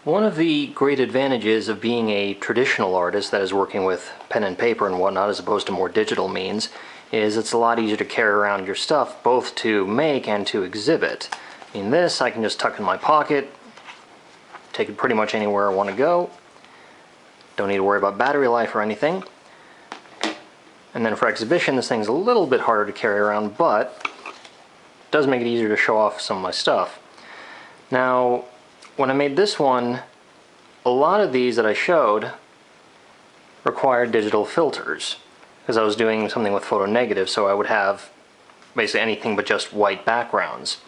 One of the great advantages of being a traditional artist that is working with pen and paper and whatnot as opposed to more digital means is it's a lot easier to carry around your stuff both to make and to exhibit. In this I can just tuck in my pocket, take it pretty much anywhere I want to go, don't need to worry about battery life or anything. And then for exhibition this thing's a little bit harder to carry around, but it does make it easier to show off some of my stuff. Now when I made this one, a lot of these that I showed required digital filters because I was doing something with photo negative, so I would have basically anything but just white backgrounds.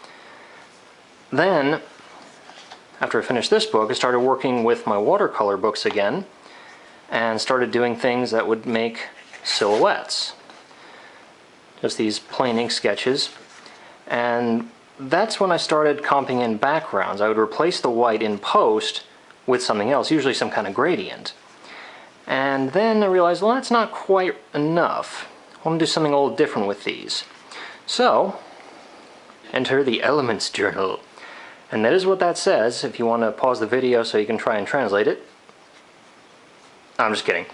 Then, after I finished this book, I started working with my watercolor books again and started doing things that would make silhouettes. Just these plain ink sketches. And that's when I started comping in backgrounds. I would replace the white in post with something else, usually some kind of gradient. And then I realized, well, that's not quite enough. I want to do something a little different with these. So, enter the Elements Journal. And that is what that says. If you want to pause the video so you can try and translate it. I'm just kidding.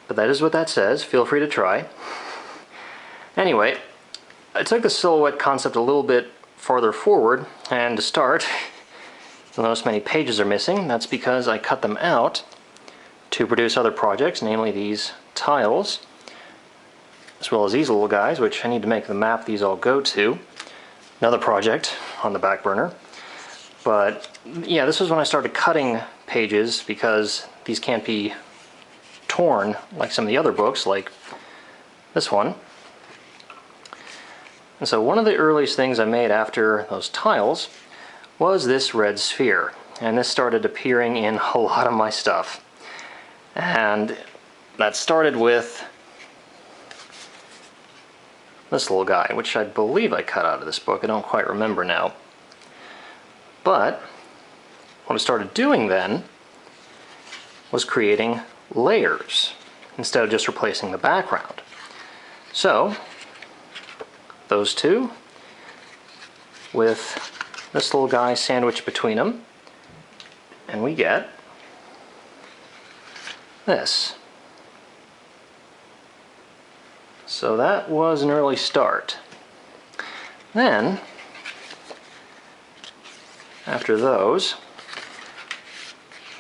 But that is what that says. Feel free to try. Anyway, I took the silhouette concept a little bit farther forward, and to start, you'll notice many pages are missing. That's because I cut them out to produce other projects, namely these tiles, as well as these little guys, which I need to make the map these all go to. Another project on the back burner. But yeah, this was when I started cutting pages because these can't be torn like some of the other books, like this one. And so one of the earliest things I made after those tiles was this red sphere. And this started appearing in a lot of my stuff. And that started with this little guy, which I believe I cut out of this book. I don't quite remember now. But what I started doing then was creating layers instead of just replacing the background. So those two with this little guy sandwiched between them, and we get this. So that was an early start. Then, after those,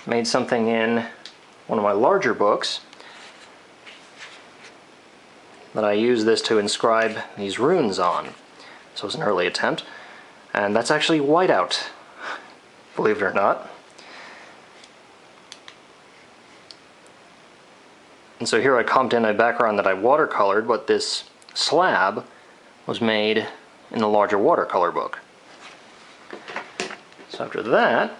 made something in one of my larger books that I use this to inscribe these runes on. So it was an early attempt. And that's actually whiteout, believe it or not. And so here I comped in a background that I watercolored, but this slab was made in the larger watercolor book. So after that,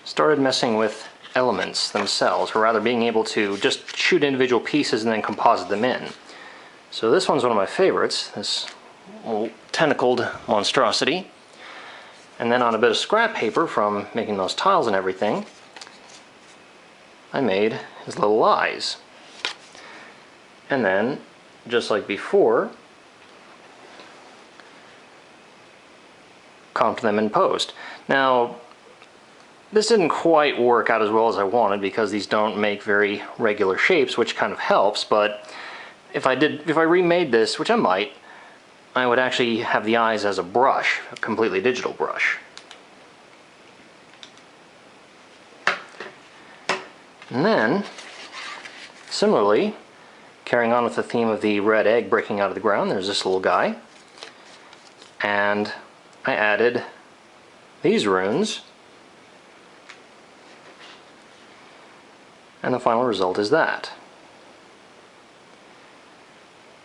started messing with elements themselves, or rather being able to just shoot individual pieces and then composite them in. So this one's one of my favorites, this little tentacled monstrosity. And then on a bit of scrap paper from making those tiles and everything, I made his little eyes. And then, just like before, comped them in post. Now, this didn't quite work out as well as I wanted because these don't make very regular shapes, which kind of helps, but if I remade this, which I might, I would actually have the eyes as a brush, a completely digital brush. And then, similarly, carrying on with the theme of the red egg breaking out of the ground, there's this little guy. And I added these runes. And the final result is that.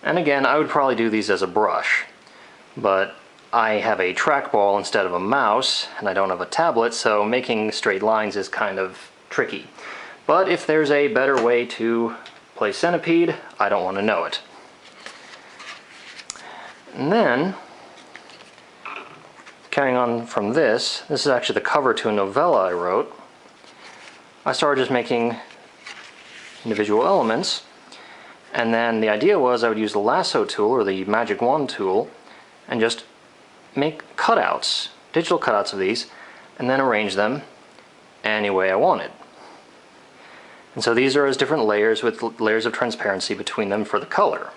And again, I would probably do these as a brush, but I have a trackball instead of a mouse, and I don't have a tablet, so making straight lines is kind of tricky. But if there's a better way to play Centipede, I don't want to know it. And then, carrying on from this is actually the cover to a novella I wrote. I started just making individual elements, and then the idea was I would use the lasso tool or the magic wand tool and just make cutouts, digital cutouts of these, and then arrange them any way I wanted. And so these are as different layers with layers of transparency between them for the color.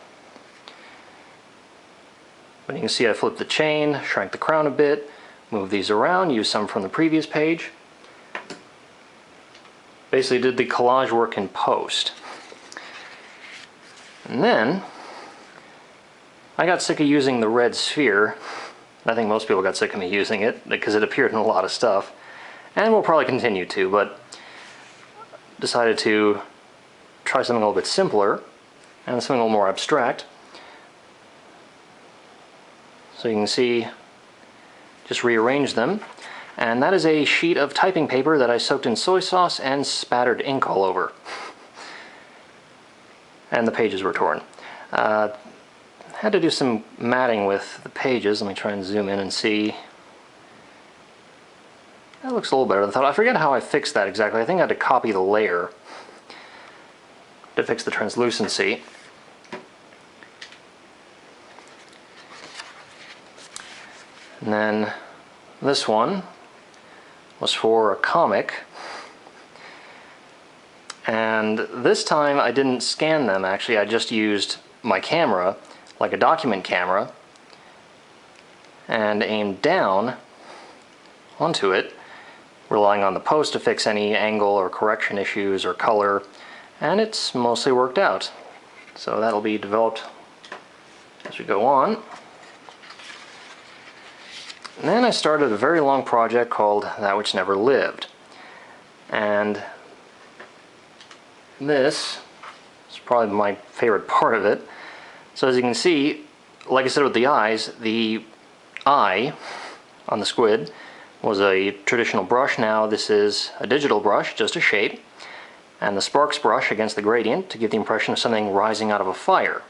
But you can see I flipped the chain, shrank the crown a bit, moved these around, used some from the previous page. Basically did the collage work in post. And then I got sick of using the red sphere. I think most people got sick of me using it because it appeared in a lot of stuff, and will probably continue to, but decided to try something a little bit simpler and something a little more abstract. So you can see, just rearrange them, and that is a sheet of typing paper that I soaked in soy sauce and spattered ink all over. And the pages were torn. Had to do some matting with the pages. Let me try and zoom in and see. That looks a little better than I thought. I forget how I fixed that exactly. I think I had to copy the layer to fix the translucency. And then this one was for a comic. And this time I didn't scan them, actually. I just used my camera, like a document camera, and aimed down onto it, relying on the post to fix any angle or correction issues or color, and it's mostly worked out. So that'll be developed as we go on. And then I started a very long project called That Which Never Lived. And this is probably my favorite part of it. So as you can see, like I said with the eyes, the eye on the squid was a traditional brush. Now this is a digital brush, just a shape, and the sparks brush against the gradient to give the impression of something rising out of a fire.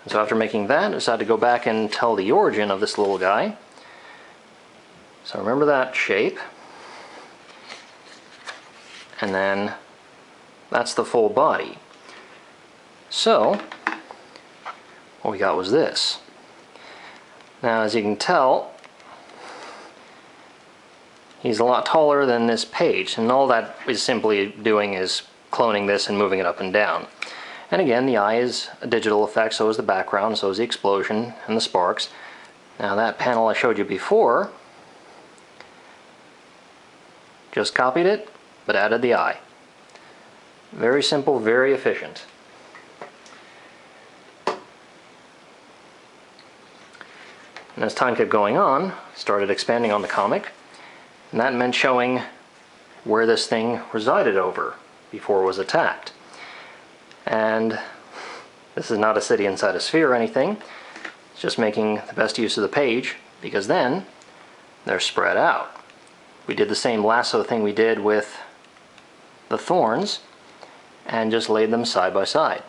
And so after making that, I decided to go back and tell the origin of this little guy. So remember that shape. And then that's the full body. So what we got was this. Now as you can tell, he's a lot taller than this page, and all that is simply doing is cloning this and moving it up and down. And again, the eye is a digital effect, so is the background, so is the explosion and the sparks. Now that panel I showed you before, just copied it, but added the eye. Very simple, very efficient. And as time kept going on, started expanding on the comic, and that meant showing where this thing resided over before it was attacked. And this is not a city inside a sphere or anything. It's just making the best use of the page, because then they're spread out. We did the same lasso thing we did with the thorns and just laid them side by side.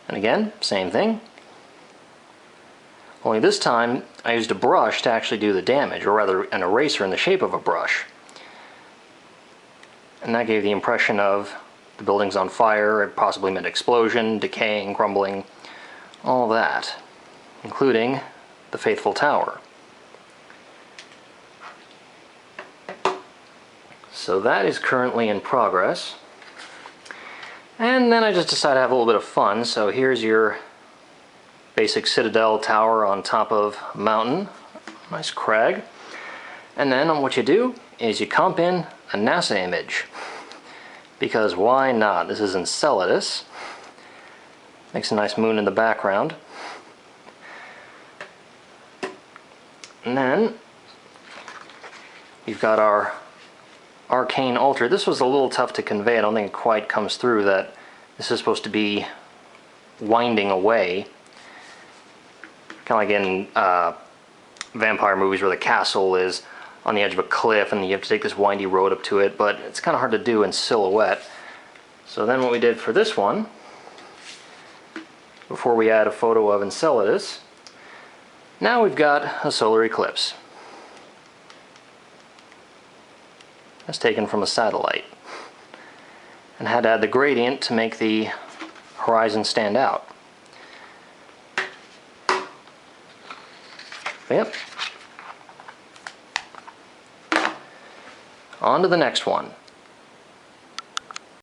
And again, same thing. Only this time I used a brush to actually do the damage, or rather an eraser in the shape of a brush. And that gave the impression of the building's on fire. It possibly meant explosion, decaying, crumbling, all that, including the faithful tower. So that is currently in progress. And then I just decided to have a little bit of fun. So here's your basic citadel tower on top of a mountain. Nice crag. And then what you do is you comp in a NASA image. Because why not? This is Enceladus. Makes a nice moon in the background. And then you've got our arcane altar. This was a little tough to convey. I don't think it quite comes through that this is supposed to be winding away. Kind of like in vampire movies where the castle is on the edge of a cliff and you have to take this windy road up to it, but it's kind of hard to do in silhouette. So then what we did for this one, before we add a photo of Enceladus, now we've got a solar eclipse. That's taken from a satellite. And had to add the gradient to make the horizon stand out. Yep. On to the next one.